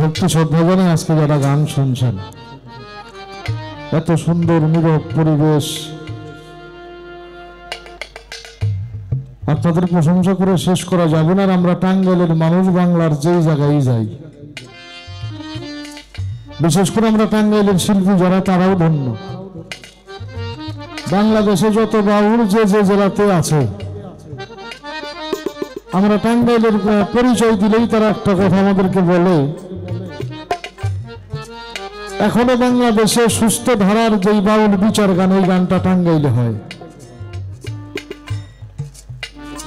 ভক্তি শ্রদ্ধা জানাই আজকে যারা গান শুনছেন, এত সুন্দর নীরব পরিবেশ, আপনাদের প্রশংসা করে শেষ করা যাবে না। আমরা টাঙ্গাইলের মানুষ বাংলার যেই জায়গায় যাই, বিশেষ করে আমরা টাঙ্গাইলের শিল্পী যারা তারাও ধন্য। বাংলাদেশে যত বাউল যে যে জেলাতে আছে, আমরা টাঙ্গাইলের পরিচয় দিলেই তারা একটা কথা আমাদেরকে বলে, এখনো বাংলাদেশে সুস্থ ধারার যেই বাউল বিচার গান, এই গানটা টাঙ্গাইলে হয়।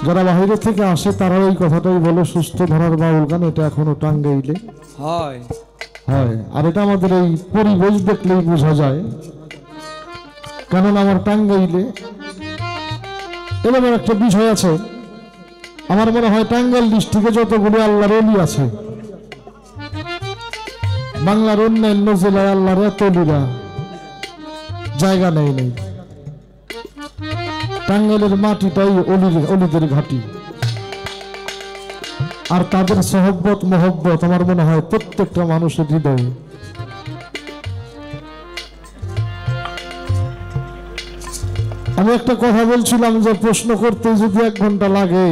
যারা বাহিরে থেকে আসে তারা এই কথাটাই বলে, সুস্থ ধারার বাউল গান এটা এখনো টাঙ্গাইলে হয়। আর এটা আমাদের এই পরিবেশ দেখলেই বোঝা যায়, কারণ আমার টাঙ্গাইলে এরকম একটা বিষয় আছে। আমার মনে হয় টাঙ্গাইল ডিস্ট্রিক্টে যতগুলো আল্লাহর ওলি আছে, বাংলার অন্যান্য জেলায় আল্লাহর এত ওলিরা জায়গা নেই। টাঙ্গাইলের মাটিটাই অলিদের ঘাঁটি, আর তাদের সহব্বত মহব্বত আমার মনে হয় প্রত্যেকটা মানুষের হৃদয়ে। আমি একটা কথা বলছিলাম যে প্রশ্ন করতে যদি 1 ঘন্টা লাগে,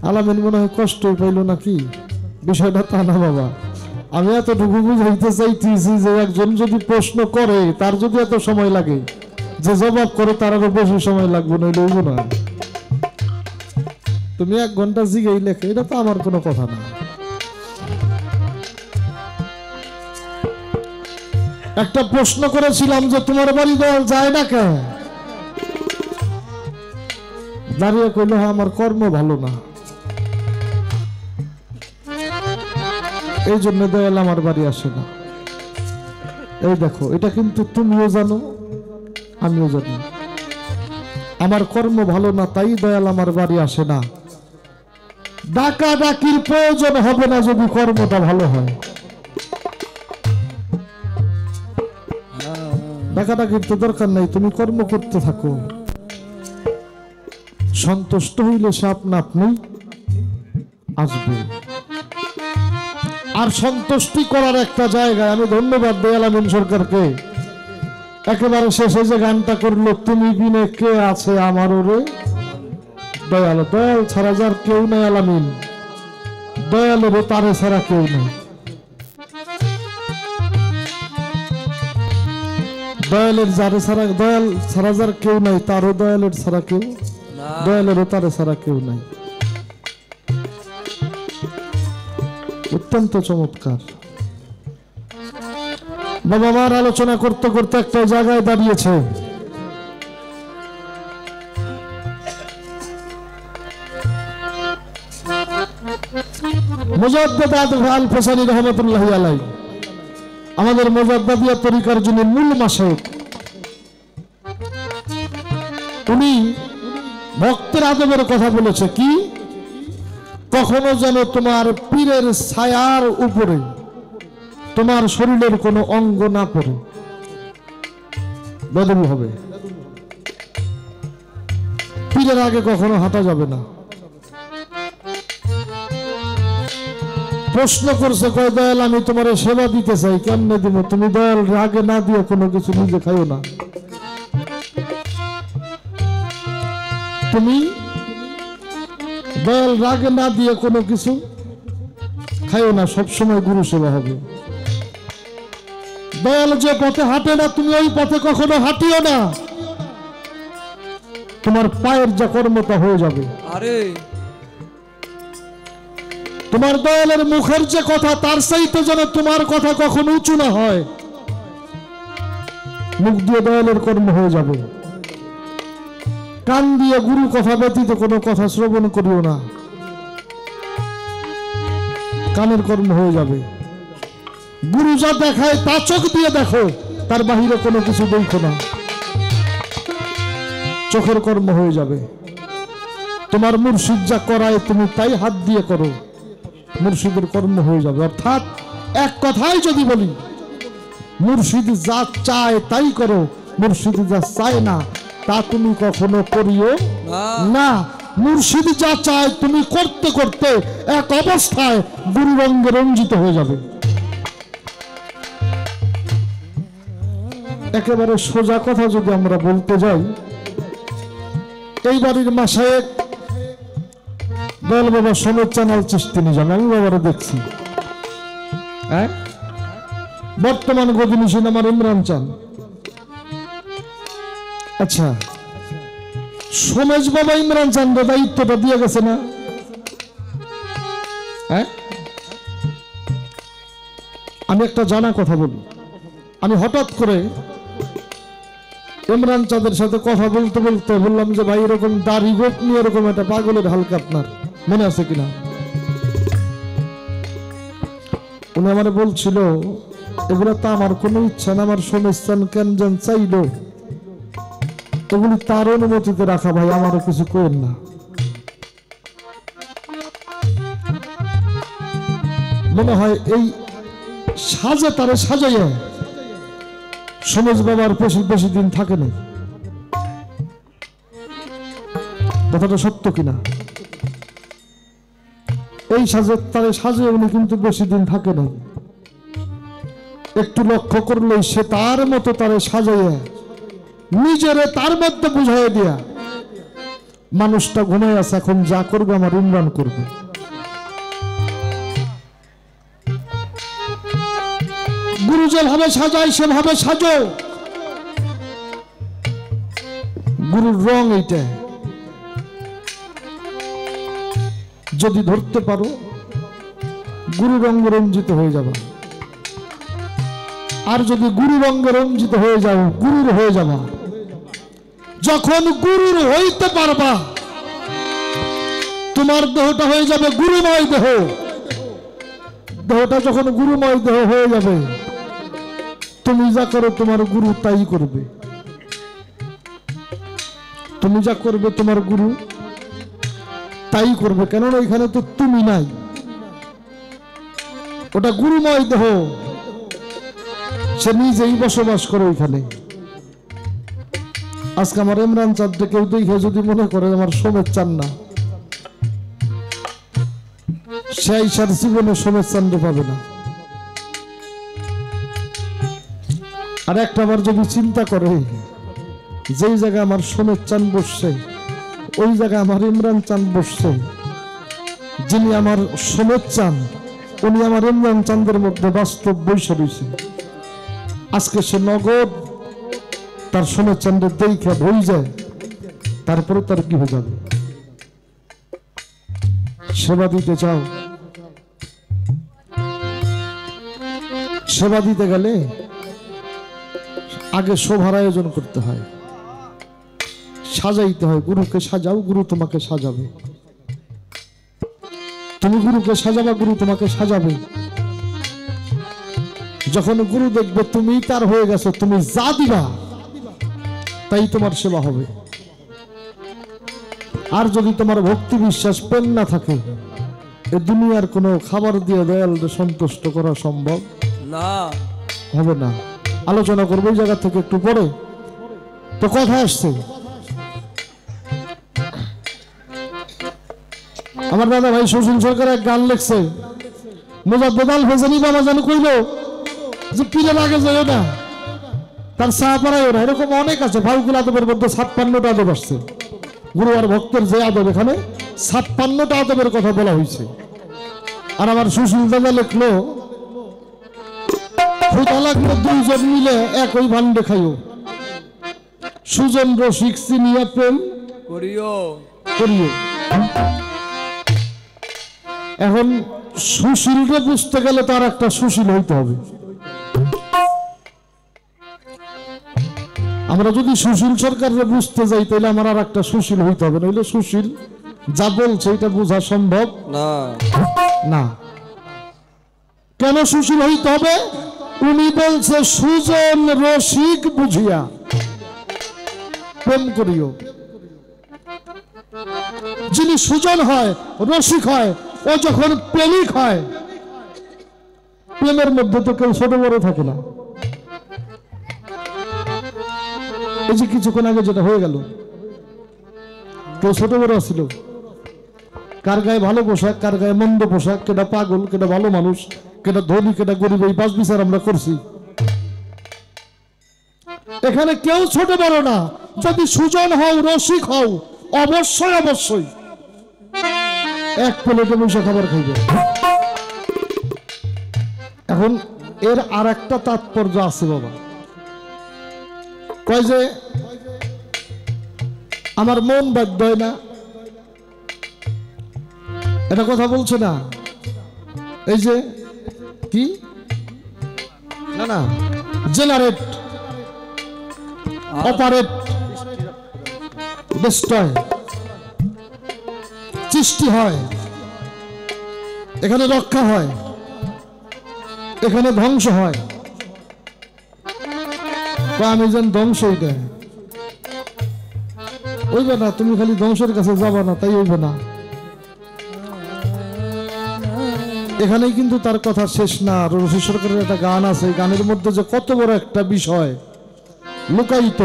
আলামিন মনে হয় কষ্টই পাইল নাকি? বিষয়টা তা না বাবা, আমি এতটুকু বুঝাইতে চাইতেছি যে একজন যদি প্রশ্ন করে তার যদি এত সময় লাগে, যে জবাব করে তার আরো বেশি সময় লাগবে, নইলে না। তুমি 1 ঘন্টা জিগেই লেখে, এটা তো আমার কোনো কথা না। একটা প্রশ্ন করেছিলাম যে তোমার বাড়ি দেওয়া যায় না কেন? দাঁড়িয়ে কইল, হ্যাঁ আমার কর্ম ভালো না, এই জন্য দয়াল আমার বাড়ি আসে না। এই দেখো, এটা কিন্তু তুমিও জানো আমিও জানি, আমার কর্ম ভালো না তাই দয়াল আমার বাড়ি আসে না। ডাকা ডাকির প্রয়োজন হবে না যদি কর্মটা ভালো হয়। ডাকা ডাকির তো দরকার নাই, তুমি কর্ম করতে থাকো, সন্তুষ্ট হইলে সে আপনা আপনি আসবে। আর সন্তুষ্টি করার একটা জায়গায় আমি ধন্যবাদ দেই আলামিন সরকারকে, একেবারে শেষে যে গানটা করলো, তুমি বিনে কে আছে আমার ওরে দয়াল, দয়াল ছাড়া যার কেউ নাই আলামিন, দয়ালের তারে ছাড়া কেউ নেই। দয়ালের যারে ছাড়া, দয়াল ছাড়া যার কেউ নাই, তারও দয়ালের ছাড়া কেউ, দয়ালেরও তারে ছাড়া কেউ নাই। অত্যন্ত চমৎকার। বাবা মার আলোচনা করতে করতে একটা জায়গায় দাঁড়িয়েছে, মুজাদ্দেদ আল ফসানি রহমাতুল্লাহ আলাইহি, আমাদের মুজাদ্দিয়া তরিকার যিনি মূল মাশায়েখ, উনি ভক্তের আদবের কথা বলেছে কি, কখনো যেন তোমার পীরের ছায়ার উপরে তোমার শরীরের কোনো অঙ্গ না পড়ে, বদল হবে। পীরের আগে কখনো হাঁটা যাবে না। প্রশ্ন করছে, কয় দয়াল আমি তোমার সেবা দিতে চাই, কেমনে দিব? তুমি দয়াল আগে না দিয়ে কোনো কিছু নিজে খাইও না, তুমি দয়াল রাগে না দিয়ে কোনো কিছু খাইও না, সবসময় গুরু সেবা হবে। দয়াল যে পথে হাঁটে না, তুমি ওই পথে কখনো হাঁটিও না, তোমার পায়ের যা কর্মটা হয়ে যাবে। তোমার দয়ালের মুখের যে কথা, তার চাইতে যেন তোমার কথা কখনো উঁচু না হয়, মুখ দিয়ে দয়ালের কর্ম হয়ে যাবে। কান দিয়ে গুরু কথা ব্যতীত কোনো কথা শ্রবণ করিও না, কানের কর্ম হয়ে যাবে। গুরু যা দেখায় তা চোখ দিয়ে দেখো, তার বাহিরে কোনো কিছু দেখো না, চোখের কর্ম হয়ে যাবে। তোমার মুর্শিদ যা করায় তুমি তাই হাত দিয়ে করো, মুর্শিদের কর্ম হয়ে যাবে। অর্থাৎ এক কথাই যদি বলি, মুর্শিদ যা চায় তাই করো, মুর্শিদ যা চায় না তা তুমি কখনো করিও না। মুর্শিদ যা চায় তুমি করতে করতে এক অবস্থায় গুরু রঙে রঞ্জিত হয়ে যাবে। একেবারে সোজা কথা যদি আমরা বলতে যাই, এই বাড়ির মাসায়েক দয়াল বাবা সমেত চ্যানেল চিস্তি নিজাম, আমি বাবারা দেখছি। হ্যাঁ, বর্তমান গদিনিসীন আমার ইমরান চান। আচ্ছা, সোমেশ বাবা ইমরান চান্দ্র দায়িত্বটা দিয়ে গেছে না? হ্যাঁ, আমি একটা জানা কথা বলি। আমি হঠাৎ করে ইমরান চাঁদের সাথে কথা বলতে বলতে বললাম যে ভাই এরকম দাড়ি গোপ নিয়ে এরকম একটা পাগলের হালকা আপনার মনে আছে কিনা? উনি আমার বলছিল এগুলো তো আমার কোনো ইচ্ছা না, আমার সোমেশ চান কেন যেন চাইলো, এগুলি তার অনুমতিতে রাখা, ভাই আমারও কিছু করেন না। মনে হয় এই সাজে তারে সাজাইয়া সোমেশ বাবার বেশি দিন থাকে না। কথাটা সত্য কিনা? এই সাজে তারে সাজে উনি কিন্তু বেশি দিন থাকে না। একটু লক্ষ্য করলেই সে তার মতো তারে সাজাইয়া নিজেরে তার মধ্যে বুঝাই দিয়া মানুষটা ঘুমাই আছে, এখন যা করবে আমার ইমরান করবে। গুরু যেভাবে সাজায় সেভাবে সাজো। গুরুর রং এইটা, যদি ধরতে পারো গুরু রঙে রঞ্জিত হয়ে যাবে। আর যদি গুরু রঙে রঞ্জিত হয়ে যাও, গুরুর হয়ে যাবা। যখন গুরুর হইতে পারবা, তোমার দেহটা হয়ে যাবে গুরুময় দেহ। দেহটা যখন গুরুময় দেহ হয়ে যাবে, তুমি যা করো তোমার গুরু তাই করবে। তুমি যা করবে তোমার গুরু তাই করবে, কেননা এখানে তো তুমি নাই, ওটা গুরুময় দেহ, সে নিজেই বসবাস করে ওইখানে। আজকে আমার ইমরান চাঁদকে কেউ দেখে যদি মনে করে আমার সোমেশ চান না, সেই সার জীবনে সোমেশ চান্দে পাবে না। আর একটা বার যদি চিন্তা করে যেই জায়গায় আমার সোমেশ চান বসছে, ওই জায়গায় আমার ইমরান চান বসছে, যিনি আমার সোমেশ চান উনি আমার ইমরান চাঁদের মধ্যে বাস্তব বৈশা রয়েছে। আজকে সে নগদ তার সোমেশ চাঁদের দেখা বই যায়, তারপরে তার কি হয়ে যাবে? সেবা দিতে চাও, সেবা দিতে গেলে আগে শোভার আয়োজন করতে হয়, সাজাইতে হয়। গুরুকে সাজাও, গুরু তোমাকে সাজাবে। তুমি গুরুকে সাজাবা, গুরু তোমাকে সাজাবে। যখন গুরু দেখবে তুমি তার হয়ে গেছো, তুমি যা দিবা তাই তোমার সেবা হবে। আর যদি তোমার ভক্তি বিশ্বাস প্রেম না থাকে, এই দুনিয়ার কোনো খাবার দিয়ে দয়ালকে সন্তুষ্ট করা সম্ভব না, হবে না। আলোচনা করবো এই জায়গা থেকে একটু পরে। তো কথা আসছে, আমার দাদা ভাই সুশীল সরকার এক গান লিখছে, মুজাদ্দেদ ফেজানি বাবা যেন কইল যে পীরের আগে যায় না, তার চা পাড়ায় ওরা, এরকম অনেক আছে। ফারুকুল আদবের মধ্যে 56টা আদব আসছে। গুরু আর ভক্তের যে আদব, এখানে 56টা আদবের কথা বলা হয়েছে। আর আমার সুশীল দাদা লিখলো, ফুটা লাগলো দুইজন মিলে একই ভান্ডে খাইও, সুজন রসিক চিনিয়া প্রেম করিও করিও। এখন সুশীলকে বুঝতে গেলে তার একটা সুশীল হইতে হবে। আমরা যদি সুশীল সরকারকে বুঝতে যাই তাহলে আমার আর একটা সুশীল হইতে হবে, নইলে সুশীল যা বলছে এটা বোঝা সম্ভব না। না, কেন সুশীল হইতে হবে? উনি বলছে সুজন রসিক বুঝিয়া প্রেম করিও। যিনি সুজন হয়, রসিক হয়, ও যখন প্রেমিক হয়, প্রেমের মধ্যে তো কেউ ছোট বড় থাকে না। এই যে কিছুক্ষণ আগে যেটা হয়ে গেল, কেউ ছোট বড় ছিল? কার গায়ে ভালো পোশাক, কার গায়ে মন্দ পোশাক, কেটা পাগল, কেটা ভালো মানুষ, কেটা ধনী, কেটা গরিব, এই বাস বিচার আমরা করছি। এখানে কেউ ছোট বড় না। যদি সুজন হও, রসিক হও, অবশ্যই অবশ্যই এক প্লেটে বসে খাবার খাইবে। এখন এর আর একটা তাৎপর্য আছে বাবা, কয় যে আমার মন বাধ্য হয় না, এটা কথা বলছে না। এই যে কি না না জেনারেট, অপারেট, ডিস্ট্রয়, সৃষ্টি হয়, এখানে রক্ষা হয়, এখানে ধ্বংস হয়। আমি যেন ধ্বংস হইতে হইবে না, তুমি খালি ধ্বংসের কাছে যাবা না, তাই হইবে না। এখানেই কিন্তু তার কথা শেষ না। রশি সরকারের একটা গান আছে, গানের মধ্যে যে কত বড় একটা বিষয় লুকায়িত।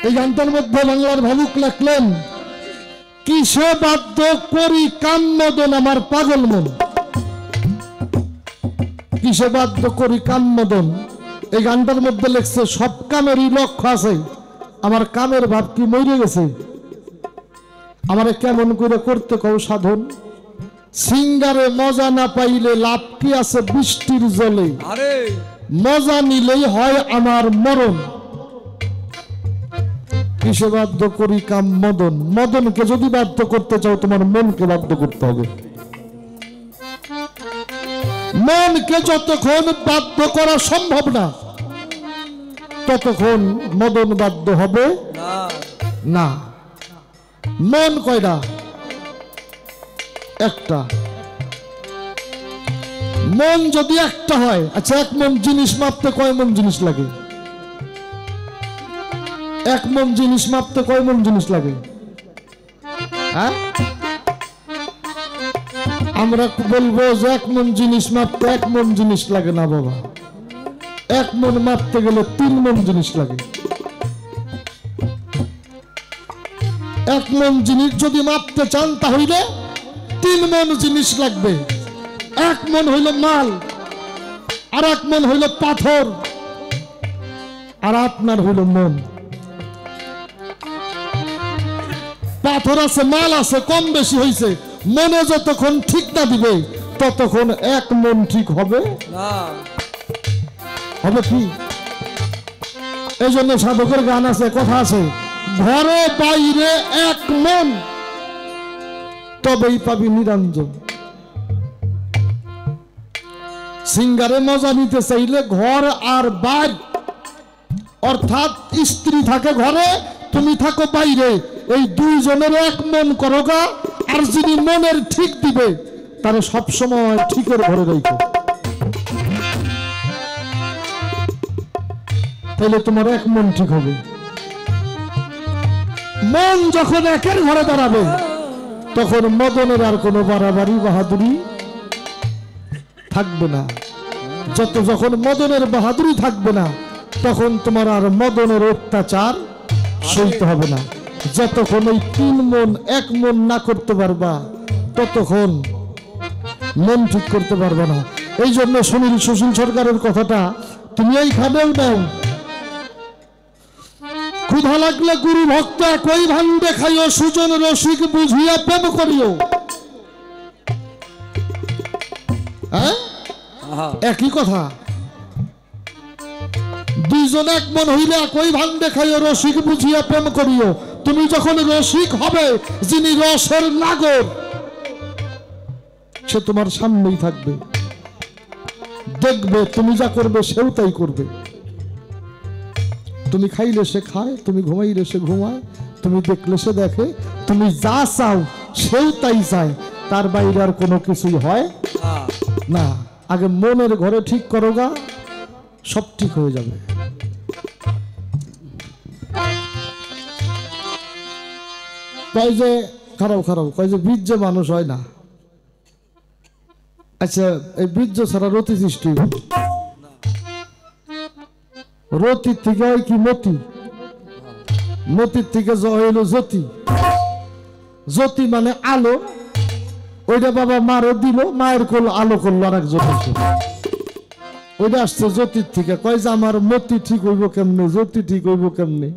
এই গানটার মধ্যে বাংলার ভাবুক লেখলেন, কিসে বাধ্য করি কান্মদন আমার পাগল মন। কিসে বাধ্য করি কান্মদন, এই গানটার মধ্যে লেখছে সব কামেরই লক্ষ্য আছে, আমার কামের ভাব কি মরে গেছে, আমারে কেমন করে করতে কও সাধন। সিঙ্গারে মজা না পাইলে লাভ কি আছে বৃষ্টির জলে, মজা নিলেই হয় আমার মরণ। কিসে বাধ্য করি কাম মদন, মদনকে যদি বাধ্য করতে চাও তোমার মনকে বাধ্য করতে হবে। মনকে যতক্ষণ বাধ্য করা সম্ভব না ততক্ষণ মদন বাধ্য হবে না। মন কয়টা? একটা। মন যদি একটা হয়, আচ্ছা এক মন জিনিস মাপতে কয় মন জিনিস লাগে? এক মন জিনিস মাপতে কয় মন জিনিস লাগে? হ্যাঁ, আমরা বলবো যে এক মন জিনিস মাপতে এক মন জিনিস লাগে না বাবা, এক মন মাপতে গেলে 3 মন জিনিস লাগে। এক মন জিনিস যদি মাপতে চান তাহলে 3 মন জিনিস লাগবে। এক মন হইল মাল, আর এক মন হইল পাথর, আর আপনার হইল মন। পাথর আছে, মাল আছে, কম বেশি হয়েছে, মনে যতক্ষণ ঠিক না দিবে ততক্ষণ এক মন ঠিক হবে না। হবে কি? এই জন্য সাধকের গান আছে, কথা আছে, ঘরে বাইরে এক মন তবেই পাবি নিরঞ্জন। সিঙ্গারে মজা নিতে চাইলে ঘর আর বাইর, অর্থাৎ স্ত্রী থাকে ঘরে, তুমি থাকো বাইরে, এই দুইজনের এক মন করোগা। আর যিনি মনের ঠিক দিবে তারে সবসময় ঠিকের ঘরে রাখো, তাহলে তোমার এক মন ঠিক হবে। মন যখন একের ঘরে দাঁড়াবে তখন মদনের আর কোনো বাড়াবাড়ি বাহাদুরি থাকবে না। যখন মদনের বাহাদুরি থাকবে না তখন তোমার আর মদনের অত্যাচার সইতে হবে না। যতক্ষণ ওই 3 মন 1 মন না করতে পারবা ততক্ষণ মন ঠিক করতে পারবা না। এই জন্য সুশীল সরকারের কথাটা তুমি এইখানেও নাও, ক্ষুধা লাগলে গুরু ভক্ত একই ভান্ডে খাইও, সুজন রসিক বুঝিয়া প্রেম করিও। একই কথা, দুইজন এক মন হইলে একই ভান্ডে খাইও, রসিক বুঝিয়া প্রেম করিও। তুমি যখন রসিক হবে, যিনি রসের নাগর সে তোমার সামনেই থাকবে, দেখবে তুমি যা করবে সেও তাই করবে। তুমি খাইলে সে খায়, তুমি ঘুমাইলে সে ঘুমায়, তুমি দেখলে সে দেখে, তুমি যা চাও সেও তাই চায়, তার বাইরে আর কোনো কিছুই হয় না। আগে মনের ঘরে ঠিক করো গা, সব ঠিক হয়ে যাবে। কয় যে খারাপ কয় যে বীর্য মানুষ হয় না। আচ্ছা, এই বীর্য ছাড়া রতি সৃষ্টি, রতির থেকে হয় কি মতি, মতির থেকে হইল জ্যোতি, জ্যোতি মানে আলো, ওইটা বাবা মারে দিল, মায়ের কোল আলো করলো আর এক জ্যোতি, ওইটা আসছে জ্যোতির থেকে। কয় যে আমার মতি ঠিক হইব কেমনে, জ্যোতি ঠিক হইব কেমনে,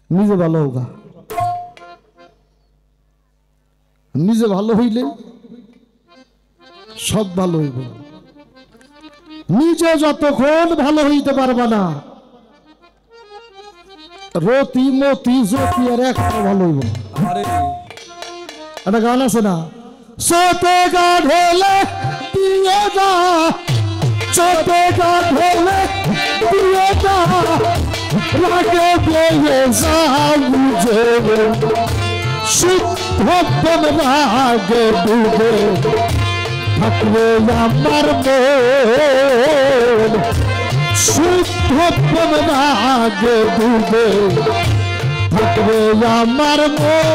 নিজে ভালো হোগা, নিজে ভালো হইলে সব ভালো হইব। নিজে যতক্ষণ ভালো হইতে পারবা না, রতি মতি জ্যোতি আর একটা ভালো হইব। একটা গান আছে না, সোতে গা ঢোলে দিয়ে যা, সোতে গা ঢোলে দিয়ে যা, রাগে দিয়ে যা বুঝে, শুদ্ধ রাগে ডুবে থাকবে আমার মন, শুদ্ধ রাগে ডুবে থাকবে আমার মন।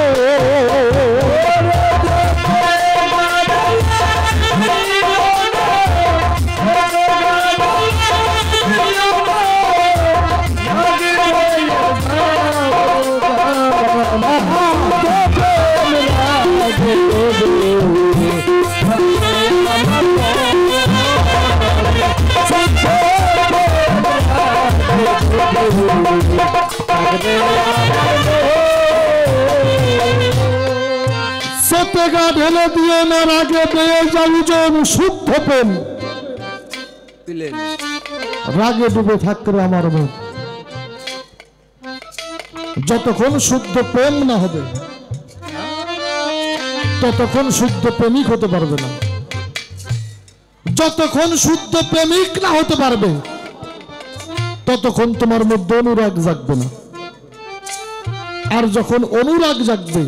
সত্যিকা ঢেলে দিয়ে না রাগে পেয়ে যাওজন শুদ্ধ প্রেম, রাগে ডুবে থাকবে আমার মন। যতক্ষণ শুদ্ধ প্রেম না হবে ততক্ষণ শুদ্ধ প্রেমিক হতে পারবে না। যতক্ষণ শুদ্ধ প্রেমিক না হতে পারবে ততক্ষণ তোমার মধ্যে অনুরাগ জাগবে না। আর যখন অনুরাগ জাগবে,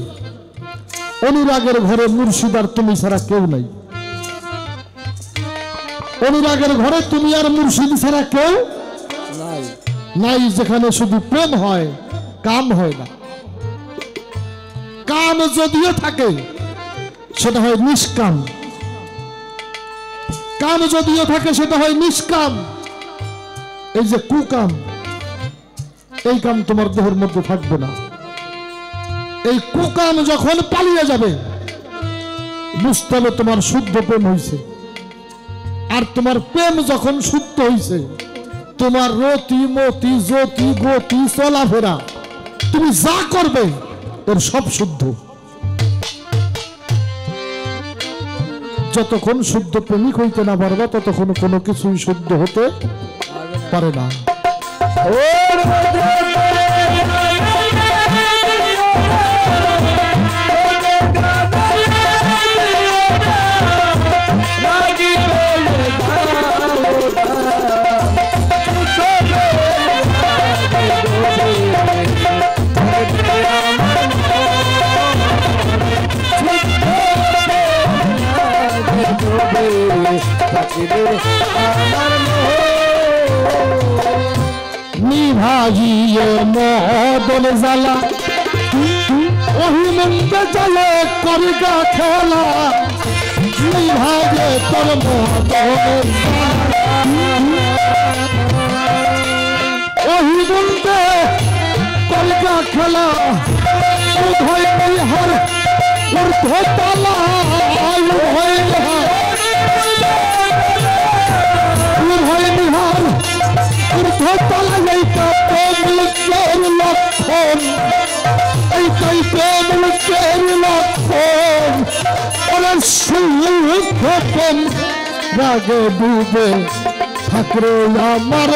অনুরাগের ঘরে মুর্শিদ আর তুমি ছাড়া কেউ নাই। অনুরাগের ঘরে তুমি আর মুর্শিদ ছাড়া কেউ নাই। যেখানে শুধু প্রেম হয়, কাম হয় না। কাম যদিও থাকে সেটা হয় নিষ্কাম, কাম যদিও থাকে সেটা হয় নিষ্কাম। এই যে কুকাম, এই কাম তোমার দেহের মধ্যে থাকবে না। এই কুকাম যখন পালিয়ে যাবে বুঝতে হবে তোমার শুদ্ধ প্রেম হয়েছে। আর তোমার প্রেম যখন শুদ্ধ হয়েছে, তোমার রতি মতি জ্যোতি গতি চলাফেরা তুমি যা করবে এর সব শুদ্ধ। যতক্ষণ শুদ্ধ প্রেমিক হইতে না পারবা ততক্ষণ কোনো কিছুই শুদ্ধ হতে পারে না। নিভাইয়ে মদন জ্বালা অহিমন্ত জলে করগা খেলা, নিভাইয়ে তোর মদন অহিমন্ত করগা খেলা, উভয় বিহার ঊর্ধ্বতলা, উভয় বিহার ঊর্ধ্বতলা। এইটা প্রেমের লক্ষণ, এইটাই প্রেমের লক্ষণ। ওরা শুদ্ধ প্রেম রাগে ডুবে থাকরে আমার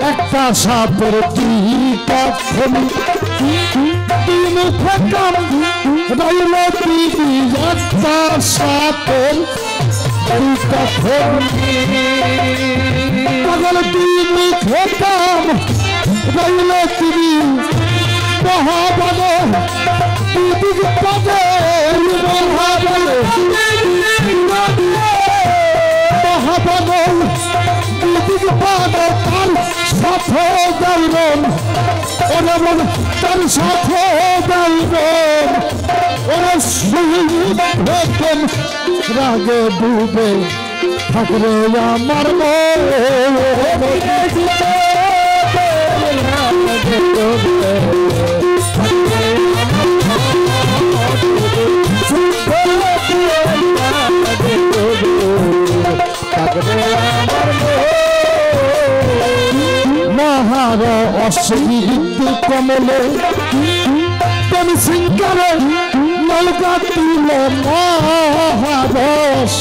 একটা সাপের দুইটা ফণি, তিন ফেকাম রইল দিদি। একটা সাপের দুইটা ফণি, পাগল তিন ফেকাম রইল দিদি। মহাবনে দিদি পদে মহাবনে মহাবনে দিদি পারে তার সাথে যাইবেন ওরে মন তার সাথে যাইবেন ওরে শহীদ হতেন রাগে ডুবে থাকবে আমার মন মহার অশ্বিত কমলে তুমি সিংহারে নলকা তুল মহারস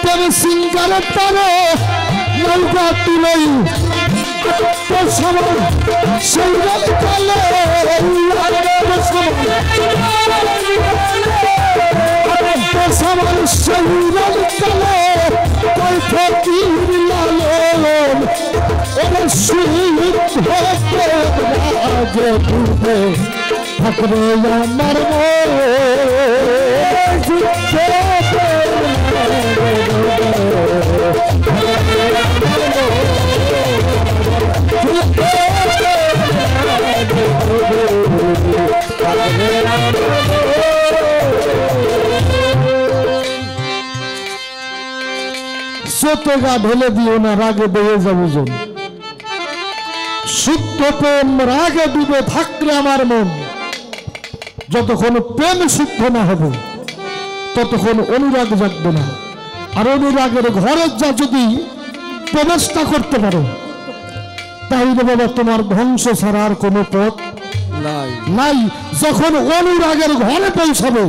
তুমি সিংহারে তারে নলকা তুলই সমান সেই কালে সমান সেই কালে কই ফকির লালন ওরে শহীদ হতে রাগে ডুবে থাকবে আমার সোতে গা ঢেলে দিও না রাগে বয়ে যাবো জন শুদ্ধ প্রেম রাগে ডুবে থাকলে আমার মন যতক্ষণ প্রেম শুদ্ধ না হবে ততক্ষণ অনুরাগ জাগবে না আর অনুরাগের ঘরে যা যদি প্রবেশটা করতে পারো তাহলে বাবা তোমার ধ্বংস ছাড়া আর কোনো পথ নাই যখন অনুরাগের ঘরে পৌঁছাবে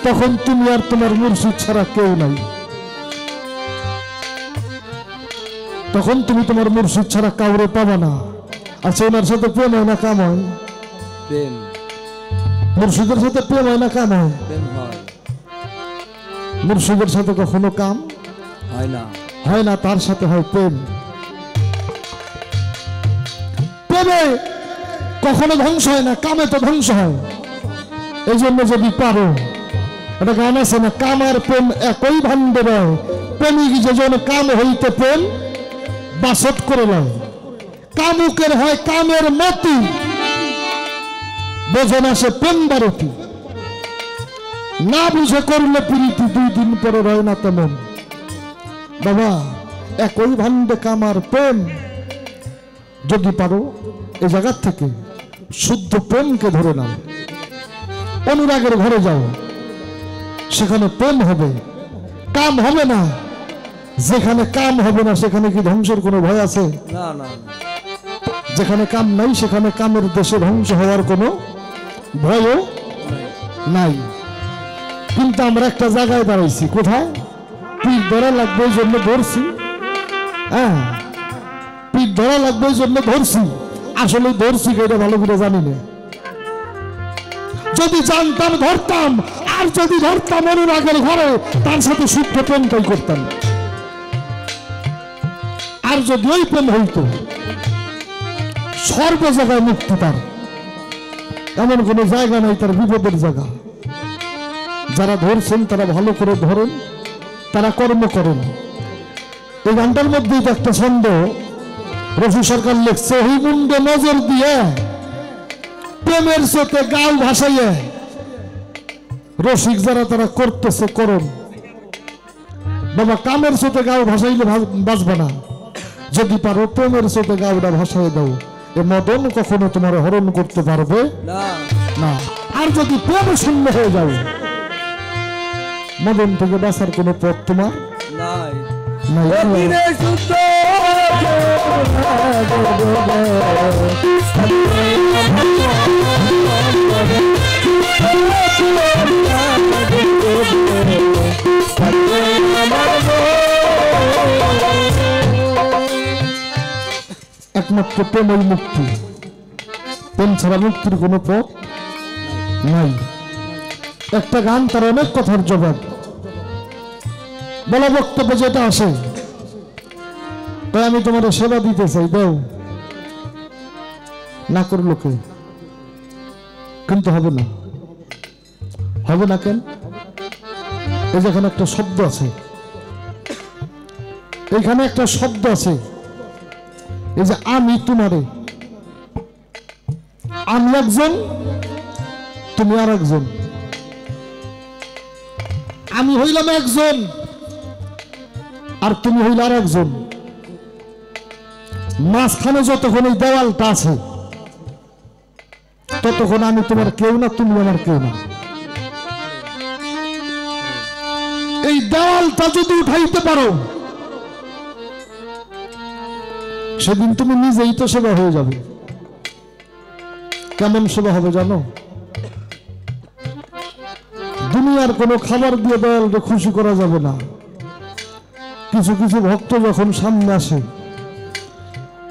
তখন তুমি আর তোমার মুর্শিদ ছাড়া কেউ নাই তখন তুমি তোমার মুর্শিদ ছাড়া কাউরে পাবা না আচ্ছা ওনার সাথে প্রেম হয় না কাম হয় প্রেম মুর্শিদের সাথে প্রেম হয় না কাম হয় মুর্শিদের সাথে কখনো কাম হয় না তার সাথে হয় প্রেম প্রেমে কখনো ধ্বংস হয় না কামে তো ধ্বংস হয় এই জন্য যদি পারো একটা গান আছে না কাম আর প্রেম একই ভান্ডে রয় প্রেমিক যেজন কাম হইতে প্রেম বাসট করে লয় কামুকের হয় কামের মতি বোঝে না সে প্রেম বারতি না বুঝে করলে প্রীতি 2 দিন পরে রয় না তেমন বাবা একই ভান্ডে কাম আর প্রেম যদি পারো এই জায়গার থেকে শুদ্ধ প্রেমকে ধরে নাও অনুরাগের ঘরে যাও সেখানে প্রেম হবে কাম হবে না যেখানে কাম হবে না সেখানে কি ধ্বংসের কোনো ভয় আছে না না যেখানে কাম নাই সেখানে কামের দেশে ধ্বংস হওয়ার কোনো ভয়ও নাই কিন্তু আমরা একটা জায়গায় দাঁড়াইছি কোথায় পিঠ ধরা লাগবে এই জন্য ধরছি হ্যাঁ পিঠ ধরা লাগবে এই জন্য ধরছি আসলে ধরছি এটা ভালো করে জানি না যদি জানতাম ধরতাম আর যদি ধরতাম অনুরাগের ঘরে তার সাথে শুদ্ধ প্রেমটাই করতাম আর যদি ওই প্রেম হইতো সর্ব জায়গায় মুক্তি তার এমন কোন জায়গা নাই তার বিপদের জায়গা যারা ধরছেন তারা ভালো করে ধরেন তারা কর্ম করেন এই গানটার মধ্যেই তো একটা ছন্দ রফি সরকার লিখছে ওই মুন্ডে নজর দিয়ে প্রেমের সাথে গাল ভাসাইয়ে রসিক যারা তারা করতেছে করুন বাবা কামের সাথে গাল ভাসাইলে বাঁচবে না যদি পারো প্রেমের সাথে গালটা ভাসাই দাও এ মদন কখনো তোমার হরণ করতে পারবে না আর যদি প্রেম শূন্য হয়ে যাও মদন থেকে বাঁচার কোনো পথ তোমার নাই একমাত্র প্রেমই মুক্তি প্রেম ছাড়া মুক্তির কোনো পথ নাই একটা গান তার অনেক কথার জবাব বলা বক্তব্য যেটা আসে তাই আমি তোমার সেবা দিতে চাই দাও না করলো কে কিন্তু হবে না কেন এই যেখানে একটা শব্দ আছে এখানে একটা শব্দ আছে, এই যে আমি তোমারে, আমি একজন তুমি আর একজন। আমি হইলাম একজন আর তুমি হইলে আর একজন। মাঝখানে যতক্ষণ এই দেওয়ালটা আছে ততক্ষণ আমি তোমার কেউ না, তুমি আমার কেউ না। এই দেওয়ালটা যদি উঠাইতে পারো সেদিন তুমি নিজেই তো সেবা হয়ে যাবে। কেমন সেবা হবে জানো? দুনিয়ার কোনো খাবার দিয়ে দয়ালকে খুশি করা যাবে না। কিছু কিছু ভক্ত যখন সামনে আসে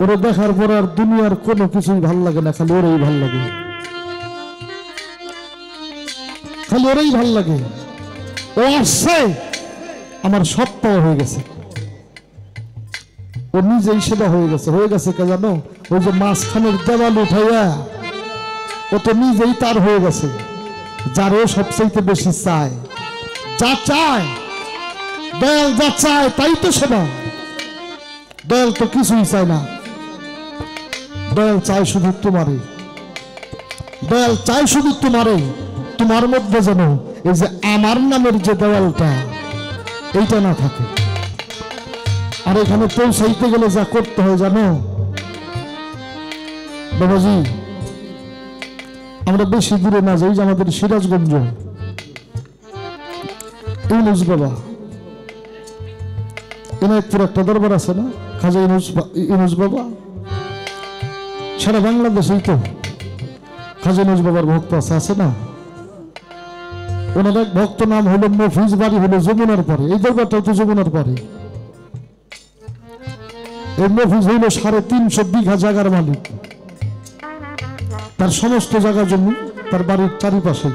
ওরা দেখার পর আর দুনিয়ার কোনো কিছুই ভাল লাগে না, খালি ওরাই ভাল লাগে, খালি ওরাই ভাল লাগে। ও আসছে, আমার সব পাওয়া হয়ে গেছে, ও নিজেই সেবা হয়ে গেছে। হয়ে গেছে কে জানো? ওই যে মাঝখানের দেওয়াল উঠাইয়া ও তো নিজেই তার হয়ে গেছে। যারে সবচেয়ে বেশি চায়, যা চায় দয়াল, যা চায় তাই তো সেবা। দয়াল তো কিছুই চায় না, দয়াল চায় শুধু তোমারে, দয়াল চায় শুধু তোমারে। তোমার মধ্যে যেন এই যে আমার নামের যে দেওয়ালটা এইটা না থাকে। আর এখানে পৌঁছাইতে গেলে যা করতে হয় জানো বাবাজি, আমরা বেশি দূরে না যাই, যে আমাদের সিরাজগঞ্জ ইউনুস বাবা, এনায়তপুর একটা দরবার আছে না, খাজা ইউনুস বাবা। সারা বাংলাদেশেই তো খাজা ইউনুস বাবার ভক্ত আছে না? ওনার এক ভক্ত নাম হলো মফিজ, বাড়ি হলো যমুনার পরে। এই দরবারটাও তো যমুনার পরে। এই মফিজ হইল 350 বিঘা জায়গার মালিক। তার সমস্ত জায়গা জমি তার বাড়ির চারিপাশে।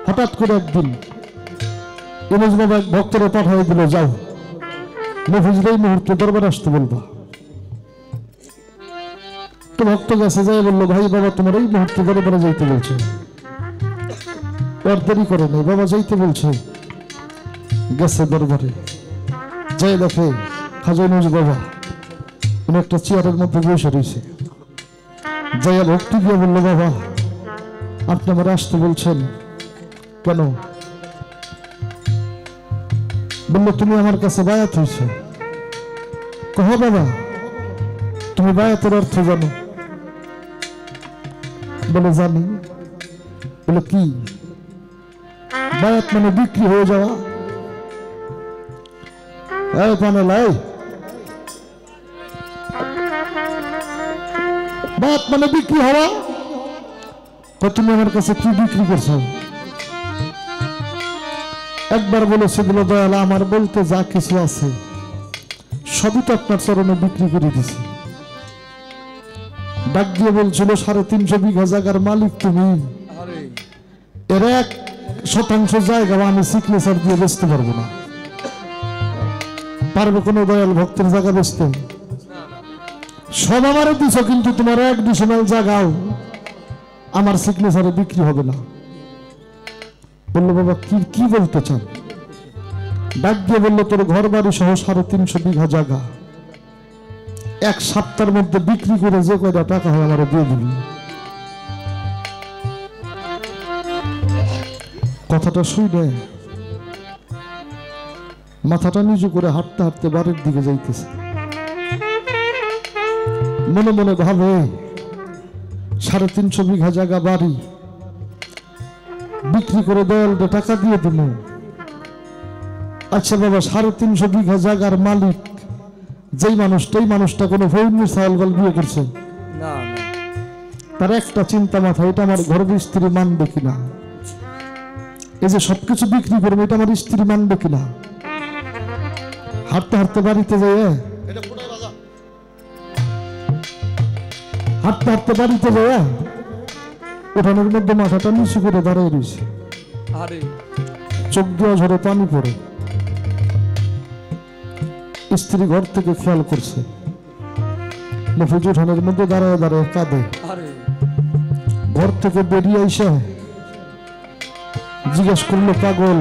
হঠাৎ করে একদিন ইউনুস বাবা এক ভক্তরা পাঠাই দিল, যাও মফিজের এই মুহূর্তে দরবার আসতে বলবা। তো ভক্ত গেছে, যাই বললো, ভাই বাবা তোমার এই মুহূর্তে দরবারে যাইতে বলছে। আর দেরি করে নেই, বাবা যাইতে বলছে। গেছে দরবারে, যাই দেখে খাজা ইউনুস বাবা উনি একটা চেয়ারের মধ্যে বসে রয়েছে। যাইয়া ভক্তি গিয়ে বললো, বাবা আপনি আমার আসতে বলছেন কেন? বললো, তুমি আমার কাছে বায়াত হয়েছে। কহ বাবা, তুমি বায়াতের অর্থ জানো? বলে জানি। বলে কি? বায়াত মানে বিক্রি হয়ে যাওয়া। এই পানেলাই, বায়াত মানে বিক্রি হওয়া। তো তুমি আমার কাছে কি বিক্রি করছো? একবার বলেছে, বলে দয়াল আমার বলতে যা কিছু আছে সবই তো আপনার চরণে বিক্রি করে দিছি। ডাক দিয়ে বলছিল, 350 বিঘা জায়গার মালিক তুমি, এর 1% জায়গা আমি সিগনেচার দিয়ে বেচতে পারবো না। পারবে কোনো দয়াল ভক্তের জায়গা বেচতে? সব আমারে দিছ, কিন্তু তোমার 1 ডিসিমাল জায়গাও আমার সিগনেচারে বিক্রি হবে না। বললো, বাবা কি বলতে চান? ডাক দিয়ে বললো, তোর ঘর বাড়ি সহ 350 বিঘা জায়গা 1 সপ্তাহের মধ্যে বিক্রি করে যে কয়টা টাকা হয় আমার দিয়ে দিবি। কথাটা শুনে মাথাটা নিচু করে হাঁটতে হাঁটতে বাড়ির দিকে যাইতেছে। মনে মনে ভাবে 350 বিঘা জায়গা বাড়ি বিক্রি করে দয়ালকে টাকা দিয়ে দিল। আচ্ছা বাবা, 350 বিঘা জায়গার মালিক যেই মানুষটা কোনো ফৌজনির সাহেল বিয়ে করছে না, তার একটা চিন্তা মাথায়, এটা আমার ঘরের স্ত্রী মানবে কিনা? এই যে সবকিছু বিক্রি করবো, এটা আমার স্ত্রী মানবে কিনা? হাঁটতে হাঁটতে বাড়িতে যায়, হাঁটতে হাঁটতে বাড়িতে যায়, উঠানের মধ্যে মাথাটা নিচু করে দাঁড়িয়ে রয়েছে। চোখ দিয়ে ঝরে পানি পড়ে। স্ত্রী ঘর থেকে খেয়াল করছে, মফিজ উঠানের মধ্যে দাঁড়ায় দাঁড়ায় কাঁদে। ঘর থেকে বেরিয়ে এসে জিজ্ঞেস করলো, পাগল